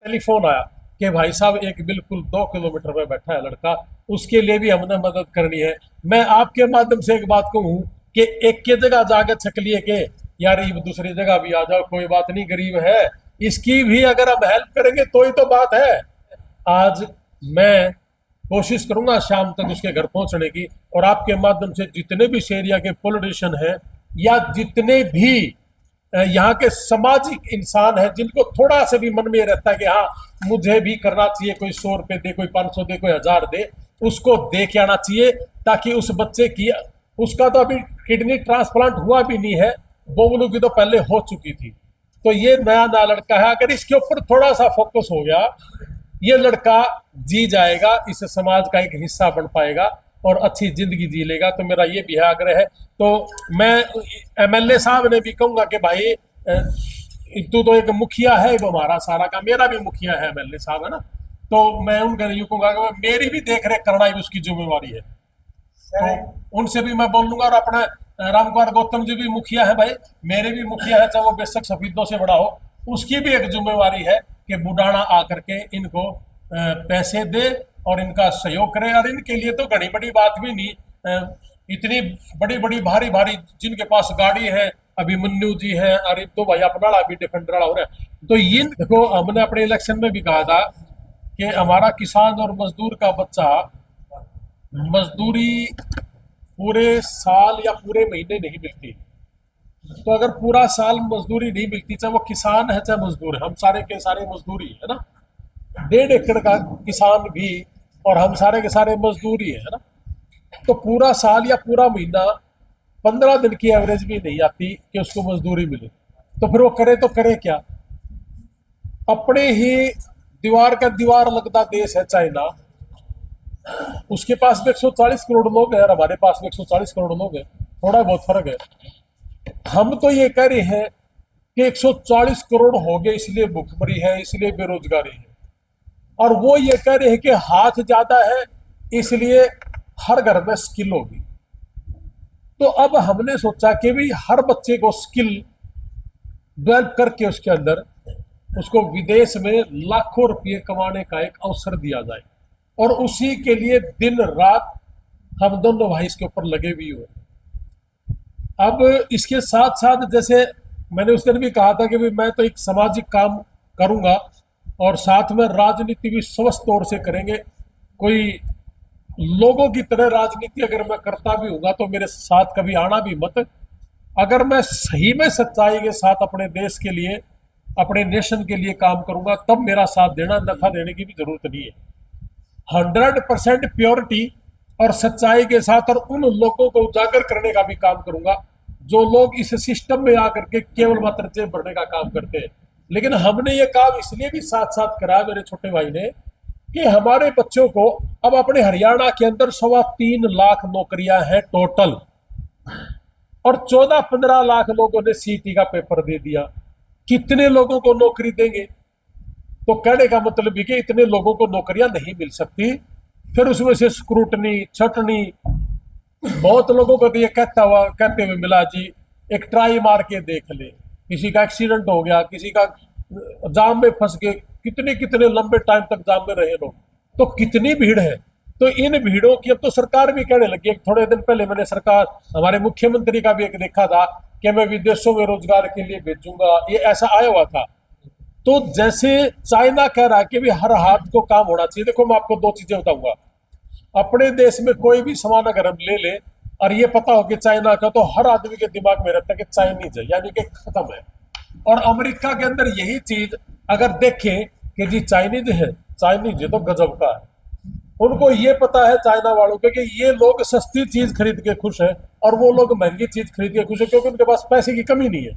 Telephone आया कि भाई साहब एक बिल्कुल 2 किलोमीटर में बैठा है लड़का, उसके लिए भी हमने मदद करनी है। मैं आपके माध्यम से एक बात कहूँ कि एक के जगह जाकर छक लिए के यार ये दूसरी जगह भी आ जाओ, कोई बात नहीं, गरीब है, इसकी भी अगर हम हेल्प करेंगे तो ही तो बात है। आज मैं कोशिश करूंगा शाम तक उसके घर पहुंचने की, और आपके माध्यम से जितने भी इस एरिया के पॉलिटिशियन हैं या जितने भी यहाँ के सामाजिक इंसान हैं जिनको थोड़ा सा भी मन में रहता है कि हाँ मुझे भी करना चाहिए, कोई 100 रुपए दे, कोई 500 दे, कोई 1000 दे, उसको दे के आना चाहिए, ताकि उस बच्चे की, उसका तो अभी किडनी ट्रांसप्लांट हुआ भी नहीं है, बोगलू की तो पहले हो चुकी थी। तो ये नया नया लड़का है, अगर इसके ऊपर थोड़ा सा फोकस हो गया, ये लड़का जी जाएगा, इस समाज का एक हिस्सा बन पाएगा और अच्छी जिंदगी जी लेगा। तो मेरा ये भी है, आग्रह है। तो मैं एमएलए साहब ने भी कहूंगा कि भाई तू तो एक मुखिया है वो हमारा सारा का, मेरा भी मुखिया है एमएलए साहब, है ना, तो मैं उनका यूँ कहूंगा कि मेरी भी देख रेख करना ही उसकी जिम्मेवारी है। तो उनसे भी मैं बोल लूंगा, और अपना राम कुमार गौतम जी भी मुखिया है भाई, मेरे भी मुखिया है, चाहे वो बेशक सफेदों से बड़ा हो, उसकी भी एक जिम्मेवारी है कि बुढ़ाना आकर के इनको पैसे दे और इनका सहयोग करे। और इनके लिए तो घनी बड़ी बात भी नहीं, इतनी बड़ी बड़ी भारी भारी जिनके पास गाड़ी है, अभिमन्यु जी है, और तो भाई अपना भी डिफेंडर हो रहा है। तो ये देखो, हमने अपने इलेक्शन में भी कहा था कि हमारा किसान और मजदूर का बच्चा मजदूरी पूरे साल या पूरे महीने नहीं मिलती। तो अगर पूरा साल मजदूरी नहीं मिलती, चाहे वो किसान है चाहे मजदूर है, हम सारे के सारे मजदूरी है ना, 1.5 एकड़ का किसान भी और हम सारे के सारे मजदूरी है ना, तो पूरा साल या पूरा महीना 15 दिन की एवरेज भी नहीं आती कि उसको मजदूरी मिले। तो फिर वो करे तो करे क्या? अपने ही दीवार का दीवार लगता देश है चाइना, उसके पास भी 140 करोड़ लोग हैं और हमारे पास भी 140 करोड़ लोग हैं, थोड़ा बहुत फर्क है। हम तो ये कह रहे हैं कि 140 करोड़ हो गए इसलिए भूखमरी है, इसलिए बेरोजगारी है, और वो ये कह रहे हैं कि हाथ ज्यादा है इसलिए हर घर में स्किल होगी। तो अब हमने सोचा कि भी हर बच्चे को स्किल डेवलप करके उसके अंदर उसको विदेश में लाखों रुपये कमाने का एक अवसर दिया जाए, और उसी के लिए दिन रात हम दोनों भाई इसके ऊपर लगे भी हुए। अब इसके साथ साथ, जैसे मैंने उस दिन भी कहा था कि मैं तो एक सामाजिक काम करूंगा और साथ में राजनीति भी स्वस्थ तौर से करेंगे। कोई लोगों की तरह राजनीति अगर मैं करता भी हूँ तो मेरे साथ कभी आना भी मत। अगर मैं सही में सच्चाई के साथ अपने देश के लिए, अपने नेशन के लिए काम करूंगा, तब मेरा साथ देना, नफा देने की भी जरूरत नहीं है। 100% प्योरिटी और सच्चाई के साथ, और उन लोगों को उजागर करने का भी काम करूंगा जो लोग इस सिस्टम में आकर के केवल मात्र जेब भरने का काम करते हैं। लेकिन हमने ये काम इसलिए भी साथ साथ करा, मेरे छोटे भाई ने, कि हमारे बच्चों को अब अपने हरियाणा के अंदर 3.25 लाख नौकरियां हैं टोटल, और 14-15 लाख लोगों ने सीटी का पेपर दे दिया। कितने लोगों को नौकरी देंगे? तो कहने का मतलब है कि इतने लोगों को नौकरियां नहीं मिल सकती। फिर उसमें से स्क्रूटनी, छटनी, बहुत लोगों को तो ये कहते हुए मिला जी एक ट्राई मार के देख ले, किसी का एक्सीडेंट हो गया, किसी का जाम में फंस गए, कितने कितने लंबे टाइम तक जाम में रहे लोग, तो कितनी भीड़ है। तो इन भीड़ों की अब तो सरकार भी कहने लगी। थोड़े दिन पहले मैंने सरकार, हमारे मुख्यमंत्री का भी एक देखा था कि मैं विदेशों में रोजगार के लिए भेजूंगा, ये ऐसा आया हुआ था। तो जैसे चाइना कह रहा है कि भी हर हाथ को काम होना चाहिए। देखो मैं आपको 2 चीजें बताऊंगा। अपने देश में कोई भी सामान अगर हम ले ले और ये पता हो कि चाइना का, तो हर आदमी के दिमाग में रहता है कि चाइनीज है, यानी कि खत्म है। और अमेरिका के अंदर यही चीज अगर देखें कि जी चाइनीज है, चाइनीज है तो गजब का है। उनको ये पता है चाइना वालों के कि ये लोग सस्ती चीज खरीद के खुश है और वो लोग महंगी चीज खरीद के खुश है, क्योंकि उनके पास पैसे की कमी नहीं है।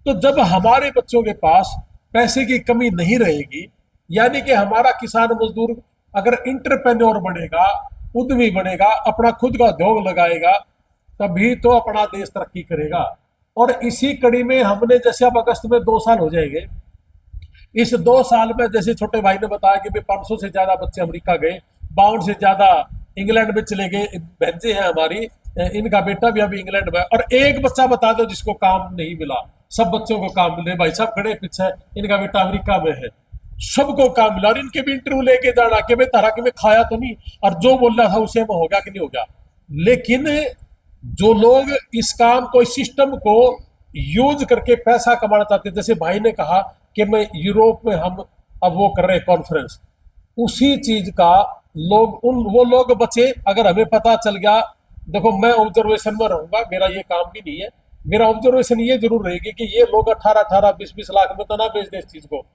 तो जब हमारे बच्चों के पास पैसे की कमी नहीं रहेगी, यानी कि हमारा किसान मजदूर अगर इंटरप्रेन्योर बनेगा, उद्यमी बनेगा, अपना खुद का उद्योग लगाएगा, तभी तो अपना देश तरक्की करेगा। और इसी कड़ी में हमने, जैसे अब अगस्त में 2 साल हो जाएंगे, इस 2 साल में जैसे छोटे भाई ने बताया कि 500 से ज्यादा बच्चे अमेरिका गए, 52 से ज्यादा इंग्लैंड में चले गए, बहनें हैं हमारी, इनका बेटा भी अभी इंग्लैंड में, और एक बच्चा बता दो जिसको काम नहीं मिला। सब बच्चों को काम मिले, भाई सब खड़े पीछे, इनका बेटा अमेरिका में है। सबको काम मिला और इनके भी इंटरव्यू लेके जाना कि भाई तारा कि मैं खाया तो नहीं, और जो बोल रहा था उसे में हो गया कि नहीं हो गया। लेकिन जो लोग इस काम को, इस सिस्टम को यूज करके पैसा कमाना चाहते, जैसे भाई ने कहा कि मैं यूरोप में हम अब वो कर रहे हैं कॉन्फ्रेंस, उसी चीज का वो लोग बचे। अगर हमें पता चल गया, देखो मैं ऑब्जर्वेशन में रहूंगा, मेरा ये काम भी नहीं है, मेरा ऑब्जर्वेशन ये जरूर रहेगी कि ये लोग 18-18, 20-20 लाख में तो ना बेच दे इस चीज को।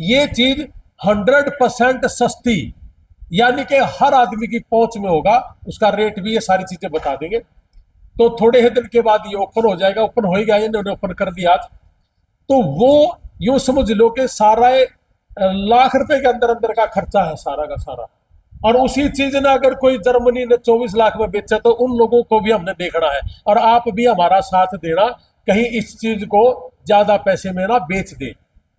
ये चीज 100% सस्ती, यानी कि हर आदमी की पहुंच में होगा, उसका रेट भी ये सारी चीजें बता देंगे। तो थोड़े ही दिन के बाद ये ओपन हो जाएगा, ओपन हो ही गया, इन्होंने ओपन कर दिया आज। तो वो यूं समझ लो कि सारा लाख रुपए के अंदर अंदर का खर्चा है सारा का सारा। और उसी चीज ने अगर कोई जर्मनी ने 24 लाख में बेचा तो उन लोगों को भी हमने देखना है, और आप भी हमारा साथ देना, कहीं इस चीज को ज्यादा पैसे में ना बेच दे।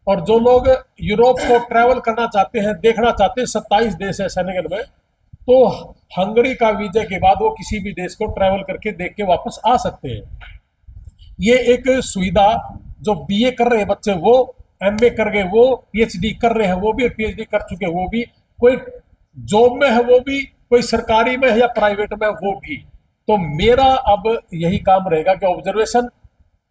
और जो लोग यूरोप को ट्रैवल करना चाहते हैं, देखना चाहते हैं, 27 देश है सेनेगल में, तो हंगरी का वीजा के बाद वो किसी भी देश को ट्रैवल करके देख के वापस आ सकते हैं। ये एक सुविधा जो बीए कर रहे हैं बच्चे वो, एमए कर गए वो, पीएचडी कर रहे हैं वो भी, पीएचडी कर चुके वो भी, कोई जॉब में है वो भी, कोई सरकारी में है या प्राइवेट में वो भी। तो मेरा अब यही काम रहेगा कि ऑब्जर्वेशन,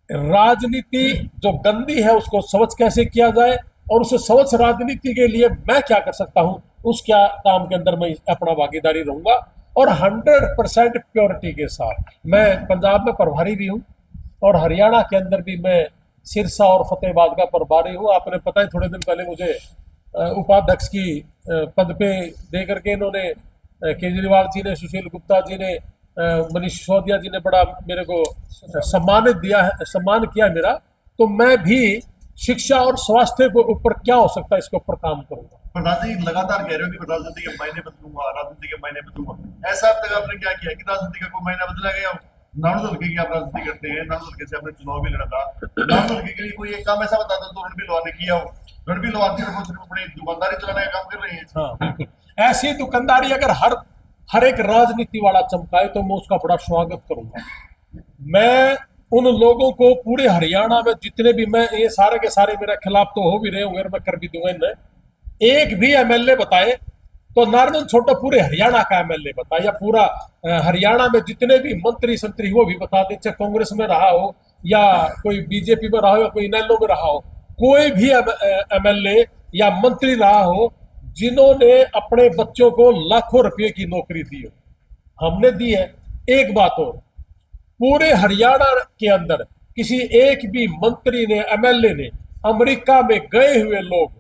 राजनीति जो गंदी है उसको स्वच्छ कैसे किया जाए, और उस स्वच्छ राजनीति के लिए मैं क्या कर सकता हूं, उस क्या काम के अंदर मैं अपना भागीदारी रहूंगा। और 100% प्योरिटी के साथ मैं पंजाब में प्रभारी भी हूं, और हरियाणा के अंदर भी मैं सिरसा और फतेहाबाद का प्रभारी हूं। आपने पता है थोड़े दिन पहले मुझे उपाध्यक्ष की पद पे दे करके इन्होंने, केजरीवाल जी ने, सुशील गुप्ता जी ने, मनीष सिसोदिया जी ने बड़ा मेरे को सम्मानित दिया है, सम्मान किया मेरा। तो मैं भी शिक्षा और स्वास्थ्य के ऊपर क्या हो सकता है इसके ऊपर काम करूंगा। प्रधान जी लगातार कह रहे हो कि राजनीति के मायने बदलूंगा, राजनीति के मायने बदलूंगा, ऐसा अब तक आपने क्या किया कि राजनीति का कोई मायना बदला गया हो? नानुल हल्के की आप राजनीति करते हैं, नानुल हल्के से आपने चुनाव भी लड़ा था, नानुल हल्के के लिए कोई एक काम ऐसा बता दो तो रणबीर लोहार ने किया हो? रणबीर लोहार सिर्फ अपनी दुकानदारी चलाने का काम कर रहे हैं। हाँ बिल्कुल, ऐसी दुकानदारी अगर हर एक राजनीति वाला चमकाए तो मैं उसका बड़ा स्वागत करूंगा। मैं उन लोगों को पूरे हरियाणा में जितने भी, मैं ये सारे के सारे मेरे खिलाफ तो हो भी रहे होंगे, मैं कर भी दूंगा इन्हें, एक भी एमएलए बताए तो नारायण छोटो पूरे हरियाणा का एमएलए बताए, या पूरा हरियाणा में जितने भी मंत्री संतरी वो भी बता दे, चाहे कांग्रेस में रहा हो या कोई बीजेपी में रहा हो या कोई इनेलो में रहा हो, कोई भी एमएलए या मंत्री रहा हो जिन्होंने अपने बच्चों को लाखों रुपए की नौकरी दी हो, हमने दी है। एक बात और, पूरे हरियाणा के अंदर किसी एक भी मंत्री ने, एमएलए ने, अमेरिका में गए हुए लोग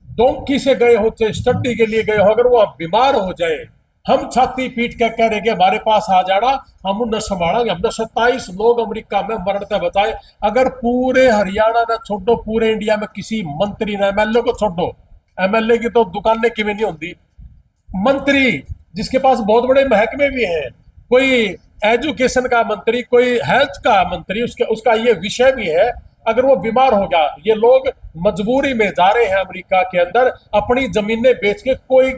डोंकी से गए हो, चाहे स्टडी के लिए गए हो, अगर वो बीमार हो जाए, हम छाती पीट कर कह रहे कि हमारे पास आ जाना, हम उन्हें संभालेंगे। हमने 27 लोग अमेरिका में मरण से बचाए। अगर पूरे हरियाणा ने छोड़ो, पूरे इंडिया में किसी मंत्री ने, एमएलए को छोड़ो, एमएलए की तो दुकानें क्यों नहीं होती, मंत्री जिसके पास बहुत बड़े महकमे भी हैं, कोई एजुकेशन का मंत्री, कोई हेल्थ का मंत्री, उसका ये विषय भी है, अगर वो बीमार हो गया, ये लोग मजबूरी में जा रहे हैं अमेरिका के अंदर अपनी जमीनें बेच के, कोई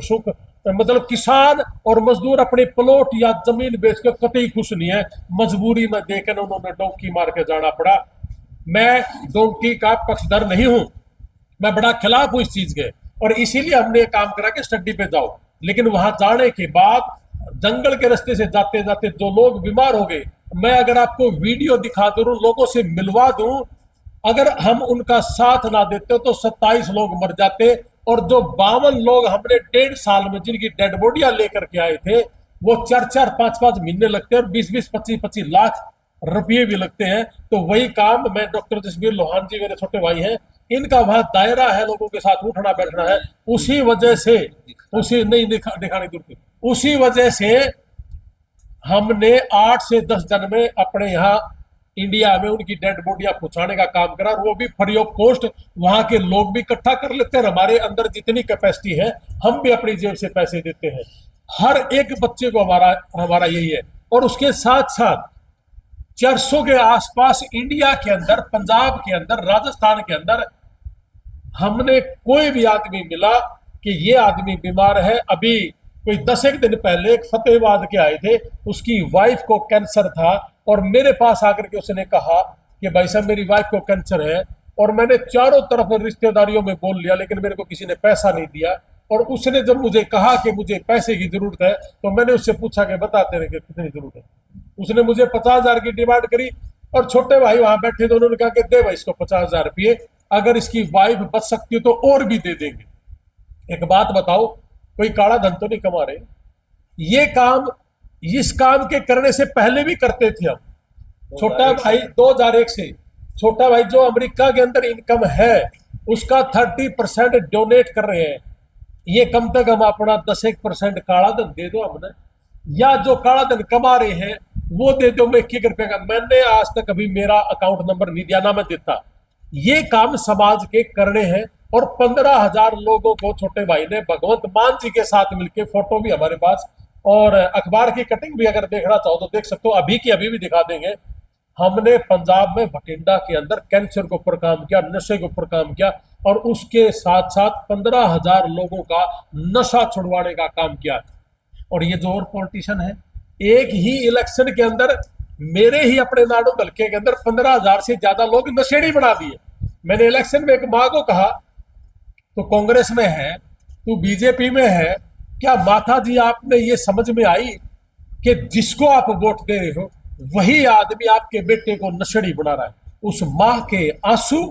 सुख मतलब किसान और मजदूर अपने प्लॉट या जमीन बेच के कतई खुश नहीं है, मजबूरी में देकर उन्होंने डोंकी मार के जाना पड़ा। मैं डोंकी का पक्षधर नहीं हूं, मैं बड़ा खिलाफ हूं इस चीज के, और इसीलिए हमने काम करा कि स्टडी पे जाओ। लेकिन वहां जाने के बाद जंगल के रास्ते से जाते जाते जो लोग बीमार हो गए, मैं अगर आपको वीडियो दिखा दूं, लोगों से मिलवा दूं, अगर हम उनका साथ ना देते तो 27 लोग मर जाते। और जो 52 लोग हमने 1.5 साल में जिनकी डेड बॉडियां लेकर के आए थे, वो 4-4, 5-5 महीने लगते हैं और 20-20, 25-25 लाख रुपये भी लगते हैं। तो वही काम मैं, डॉक्टर जसबीर लोहान जी मेरे छोटे भाई हैं, इनका वहां दायरा है, लोगों के साथ उठना बैठना है, उसी वजह से, दिखाने दूर की, उसी वजह से हमने 8 से 10 दिन में अपने यहाँ इंडिया में उनकी डेड बॉडियां पहुंचाने का काम करा, और वो भी फ्री ऑफ कॉस्ट। वहां के लोग भी इकट्ठा कर लेते हैं, हमारे अंदर जितनी कैपेसिटी है हम भी अपनी जेब से पैसे देते हैं, हर एक बच्चे को हमारा यही है। और उसके साथ साथ 400 के आसपास इंडिया के अंदर, पंजाब के अंदर, राजस्थान के अंदर हमने कोई भी आदमी मिला कि ये आदमी बीमार है। अभी कोई 10 एक दिन पहले एक फतेहाबाद के आए थे, उसकी वाइफ को कैंसर था, और मेरे पास आकर के उसने कहा कि भाई साहब मेरी वाइफ को कैंसर है और मैंने चारों तरफ रिश्तेदारियों में बोल लिया, लेकिन मेरे को किसी ने पैसा नहीं दिया। और उसने जब मुझे कहा कि मुझे पैसे की जरूरत है, तो मैंने उससे पूछा कि बता तेरे के कितनी जरूरत है। उसने मुझे 50,000 की डिमांड करी, और छोटे भाई वहां बैठे तो उन्होंने कहा कि दे भाई इसको 50,000 रुपये, अगर इसकी वाइफ बच सकती है तो और भी दे देंगे। एक बात बताओ, कोई काला धन तो नहीं कमा रहे? ये काम, इस काम के करने से पहले भी करते थे हम। छोटा भाई 2001 से, छोटा भाई जो अमेरिका के अंदर इनकम है उसका 30% डोनेट कर रहे हैं। ये कम से कम अपना 10% काला धन दे दो हमने, या जो काला धन कमा रहे हैं वो दे दो। मैं 1-1 रुपए का, मैंने आज तक कभी मेरा अकाउंट नंबर नहीं दिया, ना मैं देता। ये काम समाज के करने हैं। और 15,000 लोगों को छोटे भाई ने भगवंत मान जी के साथ मिलकर, फोटो भी हमारे पास और अखबार की कटिंग भी अगर देखना चाहो तो देख सकते हो, अभी की अभी भी दिखा देंगे। हमने पंजाब में भटिंडा के अंदर कैंसर के ऊपर काम किया, नशे के ऊपर काम किया, और उसके साथ साथ 15,000 लोगों का नशा छुड़वाने का काम किया। और ये जो और पॉलिटिशियन है, एक ही इलेक्शन के अंदर मेरे ही अपने नाडो हल्के के अंदर 15,000 से ज्यादा लोग नशेड़ी बना दिए। मैंने इलेक्शन में एक माँ को कहा, तो कांग्रेस में है, तू बीजेपी में है, क्या माता जी आपने ये समझ में आई कि जिसको आप वोट दे रहे हो वही आदमी आपके बेटे को नशेड़ी बना रहा है? उस माँ के आंसू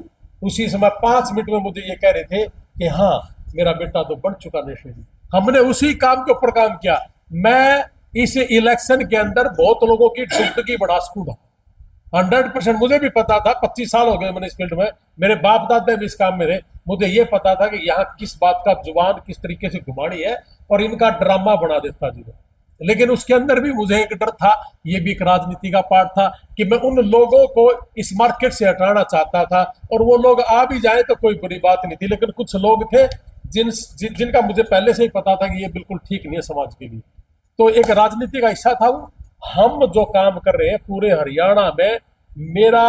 उसी समय 5 मिनट में मुझे ये कह रहे थे कि हाँ मेरा बेटा तो बन चुका नशेड़ी। हमने उसी काम के ऊपर काम किया। मैं इस इलेक्शन के अंदर बहुत लोगों की डुबकी बढ़ा सकूंगा 100%। मुझे भी पता था, 25 साल हो गए मैंने इस फील्ड में, मेरे बाप दादा भी इस काम में रहे। मुझे ये पता था कि यहाँ किस बात का जुबान किस तरीके से घुमानी है और इनका ड्रामा बना देता जी। लेकिन उसके अंदर भी मुझे एक डर था, ये भी एक राजनीति का पार्ट था कि मैं उन लोगों को इस मार्केट से हटाना चाहता था। और वो लोग आ भी जाए तो कोई बुरी बात नहीं थी, लेकिन कुछ लोग थे जिनका मुझे पहले से ही पता था कि ये बिल्कुल ठीक नहीं है समाज के लिए। तो एक राजनीति का हिस्सा था वो। हम जो काम कर रहे हैं पूरे हरियाणा में, मेरा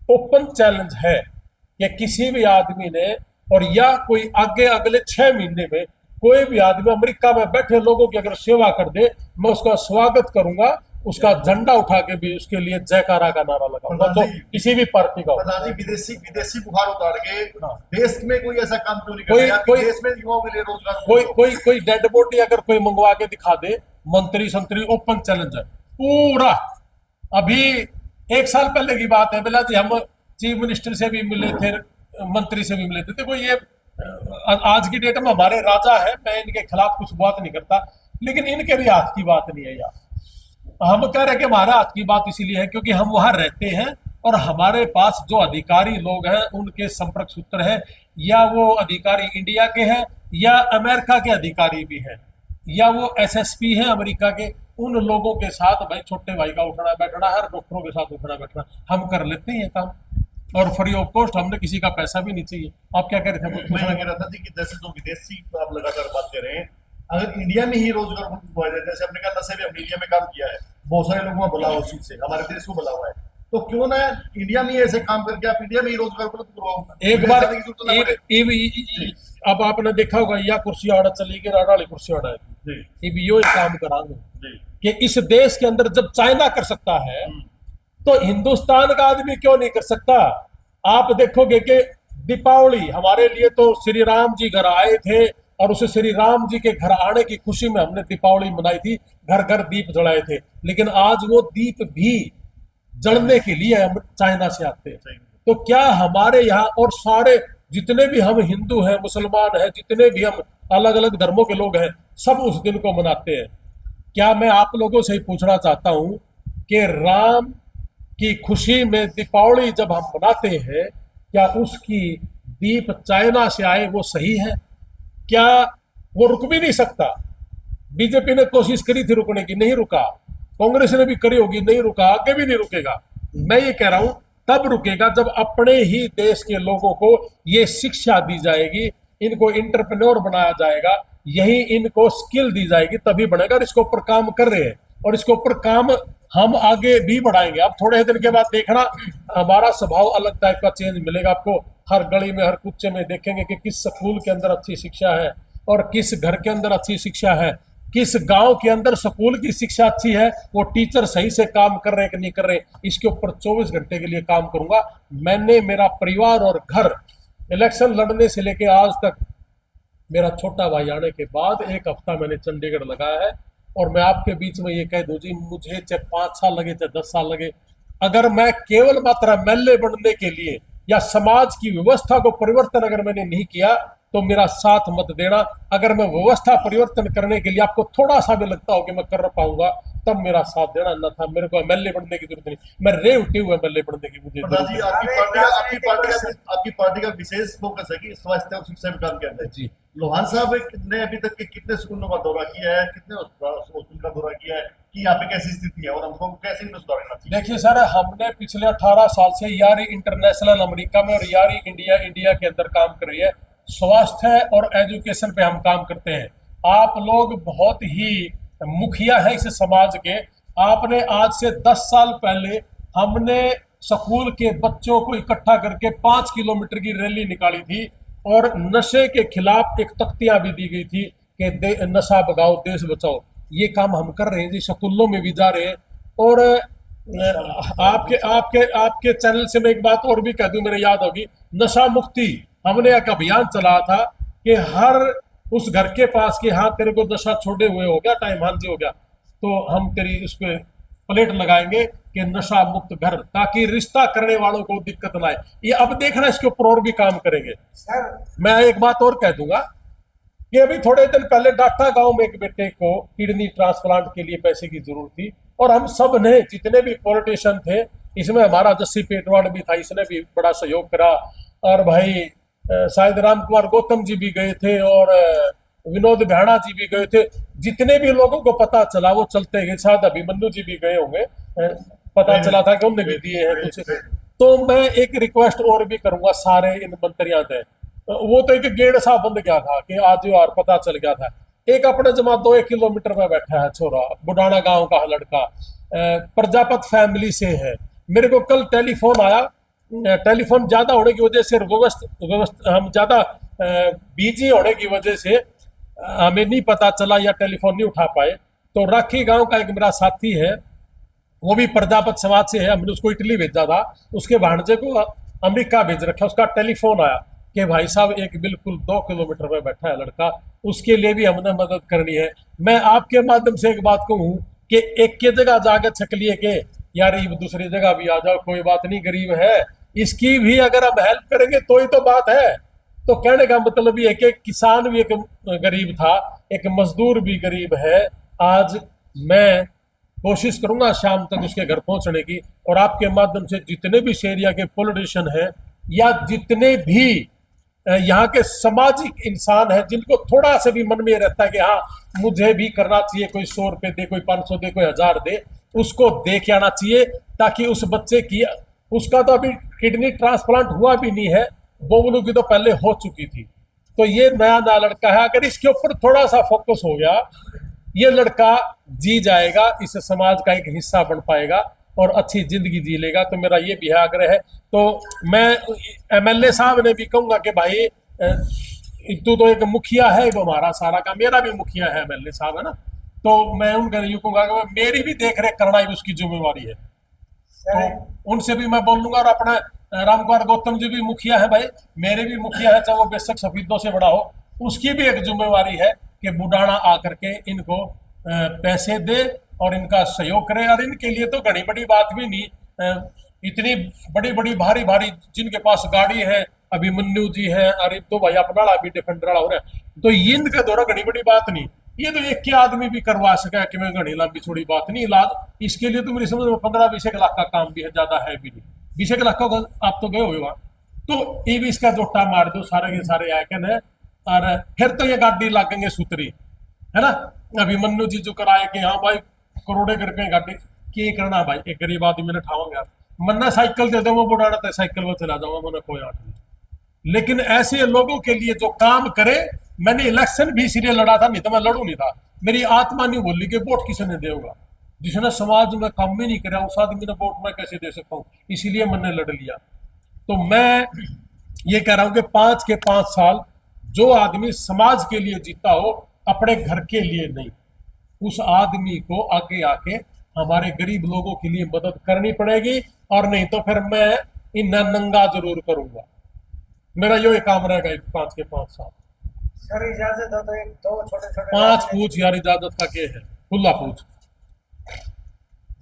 ओपन चैलेंज है कि किसी भी आदमी ने, और या कोई आगे अगले 6 महीने में कोई भी आदमी अमेरिका में बैठे लोगों की अगर सेवा कर दे, मैं उसका स्वागत करूंगा, उसका झंडा उठा के भी उसके लिए जयकारा का नारा लगाऊंगा, तो किसी भी पार्टी का हो। विदेशी बुखार उतार के देश में कोई ऐसा काम क्यों नहीं कोई करते? कोई देश में युवाओं के लिए रोजगार, कोई डेड बॉडी अगर कोई मंगवा के दिखा दे, मंत्री संतरी, ओपन चैलेंज है पूरा। अभी 1 साल पहले की बात है, बिला जी हम चीफ मिनिस्टर से भी मिले थे, मंत्री से भी मिले थे। देखो ये आज की डेट में हमारे राजा है, मैं इनके खिलाफ कुछ बात नहीं करता, लेकिन इनके भी हाथ की बात नहीं है यार। हम कह रहे हैं कि हमारा हाथ की बात इसीलिए है क्योंकि हम वहां रहते हैं और हमारे पास जो अधिकारी लोग हैं उनके संपर्क सूत्र है, या वो अधिकारी इंडिया के हैं या अमेरिका के अधिकारी भी हैं, या वो एसएसपी हैं अमेरिका के। उन लोगों के साथ भाई छोटे भाई का उठना बैठना, हर डॉक्टरों के साथ उठना बैठना हम कर लेते हैं काम, और फ्री ऑफ कॉस्ट। हमने किसी का पैसा भी नहीं चाहिए। आप क्या कह रहे थे? मैं कह रहा था कि जैसे जो विदेशी आप लगातार बात कर रहे हैं, अगर इंडिया में ही रोजगार हुआ जाए, जैसे आपने कहा नशे में हमने इंडिया में काम किया है, बहुत सारे लोगों को बुला हुआ उस चीज से, हमारे देश को बुला हुआ है, तो क्यों ना इंडिया में ऐसे काम करके आप इंडिया में ही रोजगार उपलब्ध करवाओ। एक बार अब आपने देखा होगा, या कुर्सी आड़ा चली गई, राडा वाली कुर्सी आड़ा है, यो काम करांगे कि इस देश के अंदर जब चाइना कर सकता है तो हिंदुस्तान का आदमी क्यों नहीं कर सकता? आप देखोगे कि दीपावली हमारे लिए तो श्री राम जी घर आए थे, और उसे श्री राम जी के घर आने की खुशी में हमने दीपावली मनाई थी, घर घर दीप जलाए थे। लेकिन आज वो दीप भी जलने के लिए हम चाइना से आते हैं। तो क्या हमारे यहाँ और सारे जितने भी हम हिंदू हैं, मुसलमान हैं, जितने भी हम अलग अलग धर्मों के लोग हैं, सब उस दिन को मनाते हैं? क्या मैं आप लोगों से ही पूछना चाहता हूं कि राम की खुशी में दीपावली जब हम मनाते हैं, क्या उसकी दीप चाइना से आए वो सही है? क्या वो रुक भी नहीं सकता? बीजेपी ने कोशिश करी थी रुकने की, नहीं रुका। कांग्रेस ने भी करी होगी, नहीं रुका, आगे भी नहीं रुकेगा। मैं ये कह रहा हूं तब रुकेगा जब अपने ही देश के लोगों को ये शिक्षा दी जाएगी, इनको इंटरप्रेन्योर बनाया जाएगा, यही इनको स्किल दी जाएगी, तभी बनेगा। इसके ऊपर काम कर रहे हैं और इसके ऊपर काम हम आगे भी बढ़ाएंगे। अब थोड़े दिन के बाद देखना हमारा स्वभाव अलग टाइप का चेंज मिलेगा आपको। हर गली में, हर कुच्चे में देखेंगे कि किस स्कूल के अंदर अच्छी शिक्षा है और किस घर के अंदर अच्छी शिक्षा है। किस गांव के अंदर स्कूल की शिक्षा अच्छी है, वो टीचर सही से काम कर रहे हैं कि नहीं कर रहे, इसके ऊपर 24 घंटे के लिए काम करूंगा। मैंने मेरा परिवार और घर इलेक्शन लड़ने से लेके आज तक, मेरा छोटा भाई आने के बाद 1 हफ्ता मैंने चंडीगढ़ लगाया है। और मैं आपके बीच में ये कह दूं जी, मुझे चाहे 5 साल लगे चाहे 10 साल लगे, अगर मैं केवल मात्र एमएलए बनने के लिए या समाज की व्यवस्था को परिवर्तन अगर मैंने नहीं किया तो मेरा साथ मत देना। अगर मैं व्यवस्था परिवर्तन करने के लिए आपको थोड़ा सा भी लगता हो कि मैं कर पाऊंगा, तब मेरा साथ देना। न था मेरे को एमएलए बनने की जरूरत नहीं, मैं रे उठे हुए एमएलए बनने की मुझे प्रधान जरूरत जी, है। आपकी पार्टी का विशेष फोकस है कि स्वास्थ्य और शिक्षा में काम किया जाए। जी, लोहान साहब ने अभी तक के कितने स्कूलों का दौरा किया है, कितने हॉस्पिटल का दौरा किया है, कि यहाँ पे कैसी स्थिति है और हमको कैसे इनमें सुधार करना चाहिए? देखिए सर, हमने पिछले 18 साल से यारी इंटरनेशनल अमेरिका में और यारी इंडिया के अंदर काम कर रही है। स्वास्थ्य और एजुकेशन पे हम काम करते हैं। आप लोग बहुत ही मुखिया है इस समाज के। आपने आज से 10 साल पहले हमने स्कूल के बच्चों को इकट्ठा करके 5 किलोमीटर की रैली निकाली थी और नशे के खिलाफ एक तख्तियां भी दी गई थी कि नशा भगाओ देश बचाओ। ये काम हम कर रहे हैं जी, स्कूलों में भी जा रहे हैं। और आपके आपके आपके चैनल से मैं एक बात और भी कह दूं, मेरे याद होगी, नशा मुक्ति हमने एक अभियान चलाया था कि हर उस घर के पास कि हाँ तेरे को नशा छोड़े हुए हो गया, टाइम हाँ जी हो गया, तो हम तेरी उस पर प्लेट लगाएंगे कि नशा मुक्त घर, ताकि रिश्ता करने वालों को दिक्कत ना आए। ये अब देखना, इसके ऊपर और भी काम करेंगे। मैं एक बात और कह दूंगा कि अभी थोड़े दिन पहले डाटा गांव में एक बेटे को किडनी ट्रांसप्लांट के लिए पैसे की जरूरत थी और हम सब ने, जितने भी पॉलिटिशियन थे, इसमें हमारा जस्सी पेटवाड़ भी था, इसने भी बड़ा सहयोग करा। और भाई शायद राम कुमार गौतम जी भी गए थे और विनोद भाणा जी भी गए थे। जितने भी लोगों को पता चला वो चलते गए, शायद अभिमन्यु जी भी गए होंगे, पता चला था कि उन्होंने भी दिए हैं कुछ। तो मैं एक रिक्वेस्ट और भी करूंगा सारे इन मंत्रियों से। वो तो एक गेड़ सा बंद गया था कि आज यार पता चल गया था। एक अपने जमा 2 किलोमीटर में बैठा है छोरा, बुडाना गांव का लड़का, प्रजापत फैमिली से है। मेरे को कल टेलीफोन आया, टेलीफोन ज्यादा होने की वजह से हम ज्यादा बिजी होने की वजह से हमें नहीं पता चला या टेलीफोन नहीं उठा पाए। तो राखी गांव का एक मेरा साथी है, वो भी प्रजापत समाज से है, हमने उसको इटली भेजा था, उसके भांजे को अमेरिका भेज रखा। उसका टेलीफोन आया कि भाई साहब एक बिल्कुल 2 किलोमीटर में बैठा है लड़का, उसके लिए भी हमने मदद करनी है। मैं आपके माध्यम से एक बात कहूँ कि एक के जगह जाकर छक लिए कि यार ये दूसरी जगह भी आ जाओ, कोई बात नहीं, गरीब है, इसकी भी अगर हम हेल्प करेंगे तो ही तो बात है। तो कहने का मतलब ये है कि किसान भी एक गरीब था, एक मजदूर भी गरीब है। आज मैं कोशिश करूंगा शाम तक उसके घर पहुंचने की, और आपके माध्यम से जितने भी एरिया के पॉलिटिशियन हैं या जितने भी यहाँ के सामाजिक इंसान हैं, जिनको थोड़ा सा भी मन में रहता है कि हाँ मुझे भी करना चाहिए, कोई 100 रुपये दे, कोई 500 दे, कोई 1000 दे, उसको दे के आना चाहिए, ताकि उस बच्चे की, उसका तो अभी किडनी ट्रांसप्लांट हुआ भी नहीं है, बोगलू की तो पहले हो चुकी थी। तो ये नया नया लड़का है, अगर इसके ऊपर थोड़ा सा फोकस हो गया, ये लड़का जी जाएगा, इस समाज का एक हिस्सा बन पाएगा और अच्छी जिंदगी जी लेगा। तो मेरा ये भी आग्रह है। तो मैं एमएलए साहब ने भी कहूंगा कि भाई तू तो एक मुखिया है, वो हमारा सारा का, मेरा भी मुखिया है एमएलए साहब, है ना। तो मैं उनका यूँ कहूंगा कि मेरी भी देख रेख करना ही उसकी जिम्मेवारी है। तो उनसे भी मैं बोल लूंगा। और अपना राम कुमार गौतम जी भी मुखिया है भाई, मेरे भी मुखिया है, चाहे वो बेशक सफेदों से बड़ा हो, उसकी भी एक जिम्मेवारी है कि बुडाना आकर के इनको पैसे दे और इनका सहयोग करे। और इनके लिए तो घनी बड़ी बात भी नहीं, इतनी बड़ी बड़ी भारी भारी जिनके पास गाड़ी है, अभिमन्यु जी है, अरे तो भाई अपना भी डिफेंडर हो रहा है, तो इनका दौरा घनी बड़ी बात नहीं। ये तो एक के आदमी भी करवा सका कि मैं घनी लंबी छोड़ी बात नहीं इलाज। इसके लिए तो मेरी समझ में 15-20 लाख का काम भी है, ज्यादा है भी नहीं। 20 लाख का आप तो गए हुए वहां, तो ये भी इसका जोटा मार दो सारे के सारे आयकन है, और फिर तो ये गाड़ी लागेंगे सूत्री, है ना। अभिमन्यु जी जो कराए कि हाँ भाई करोड़ों रुपए गाड़ी की करना भाई, एक गरीब आदमी ने ठाऊंगा, मन्ना साइकिल दे दो, वो बुढ़ाना तो साइकिल में चला जाऊंगा, मैंने कोई आठ नहीं। लेकिन ऐसे लोगों के लिए जो काम करे, मैंने इलेक्शन भी इसलिए लड़ा था, नहीं तो मैं लड़ू नहीं था। मेरी आत्मा नहीं बोली कि वोट किसने देगा, जिसने समाज में काम ही नहीं करा उस आदमी ने वोट मैं कैसे दे सकता हूँ, इसीलिए मैंने लड़ लिया। तो मैं ये कह रहा हूँ कि 5 के 5 साल जो आदमी समाज के लिए जीता हो, अपने घर के लिए नहीं, उस आदमी को आगे आके हमारे गरीब लोगों के लिए मदद करनी पड़ेगी, और नहीं तो फिर मैं इन्हें नंगा जरूर करूंगा। मेरा यो काम रहेगा 5 के 5 साल। सर इजाजत हो तो एक दो छोटे छोटे 5 पूछ यार, इजाजत का के है, खुला पूछ।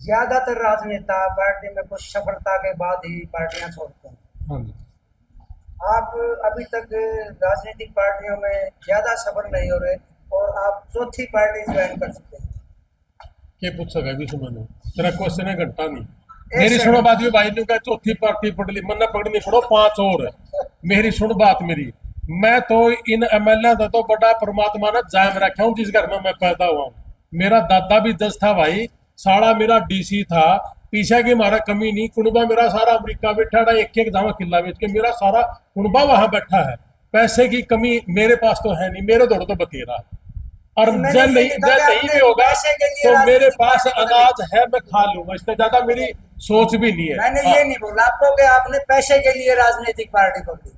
ज्यादातर राजनेता पार्टी में कुछ सफलता के बाद ही पार्टियां छोड़ते हैं। हाँ जी। आप अभी तक राजनीतिक पार्टियों में ज्यादा सफल नहीं हो रहे और आप चौथी पार्टी ज्वाइन कर चुके हैं। के पूछ सका भी सुनो, तेरा क्वेश्चन है घंटा नहीं। मेरी सुनो बात, ये भाई ने कहा चौथी पार्टी पढ़ ली, मन पकड़नी पड़ो 5 और है। मेरी सुन बात मेरी, मैं तो इन एमएलए का तो बड़ा परमात्मा ने जायम रखा हूँ जिस घर में मैं पैदा हुआ हूँ। मेरा दादा भी जज था भाई, साड़ा मेरा डीसी था, पीछे की हमारा कमी नहीं। कुनबा मेरा सारा अमेरिका बैठा है, एक जावा किला बेच के मेरा सारा कुनबा वहां बैठा है। पैसे की कमी मेरे पास तो है नहीं, मेरे दौड़ तो बतेरा है। और जल नहीं भी होगा तो मेरे पास अनाज है, मैं खा लूंगा, इससे ज्यादा मेरी सोच भी नहीं है। मैंने ये नहीं बोला आपको कि आपने पैसे के लिए राजनीतिक पार्टी को दी,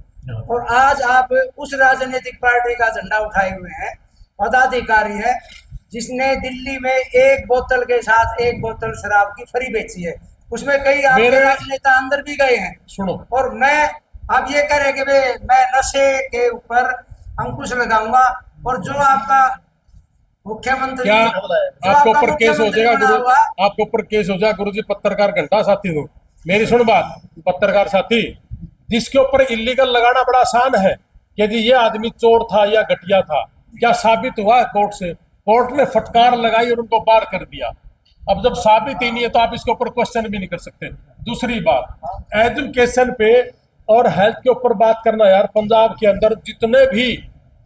और आज आप उस राजनीतिक पार्टी का झंडा उठाए हुए हैं। पदाधिकारी है जिसने दिल्ली में 1 बोतल के साथ 1 बोतल शराब की फ्री बेची है, उसमें कई आपके राजनेता अंदर भी गए हैं। सुनो, और मैं आप ये कह रहे कि मैं नशे के ऊपर अंकुश लगाऊंगा, और जो आपका मुख्यमंत्री, क्या आपके ऊपर केस हो जाएगा गुरु, आपके ऊपर केस हो जाएगा गुरु जी। पत्रकार घंटा साथी हो, मेरी सुन बात, पत्रकार साथी जिसके ऊपर इलीगल लगाना बड़ा आसान है कि जी ये आदमी चोर था या घटिया था, क्या साबित हुआ है कोर्ट से? कोर्ट ने फटकार लगाई और उनको बाहर कर दिया। अब जब साबित ही नहीं है तो आप इसके ऊपर क्वेश्चन भी नहीं कर सकते। दूसरी बात, एजुकेशन पे और हेल्थ के ऊपर बात करना यार, पंजाब के अंदर जितने भी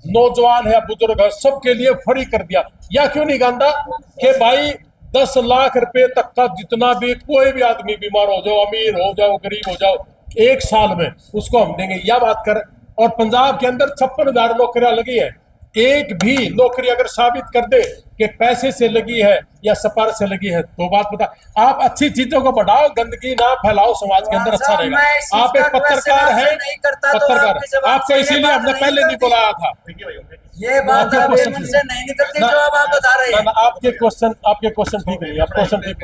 नौजवान है बुजुर्ग है सबके लिए फ्री कर दिया। या क्यों नहीं गांधा कि भाई 10 लाख रुपए तक का जितना भी कोई भी आदमी बीमार हो जाओ, अमीर हो जाओ, गरीब हो जाओ, 1 साल में उसको हम देंगे, या बात कर। और पंजाब के अंदर 56,000 नौकरियां लगी है। एक भी नौकरी अगर साबित कर दे कि पैसे से लगी है या सिफारिश से लगी है तो बात बता। आप अच्छी चीजों को बढ़ाओ, गंदगी ना फैलाओ, समाज के अंदर अच्छा रहेगा। आप एक पत्रकार है, पत्रकार, आपको इसीलिए हमने पहले नहीं बुलाया था। ये बात से नहीं निकलती जो अब आप बता रहे हैं। आपके क्वेश्चन ठीक नहीं, आप क्वेश्चन ठीक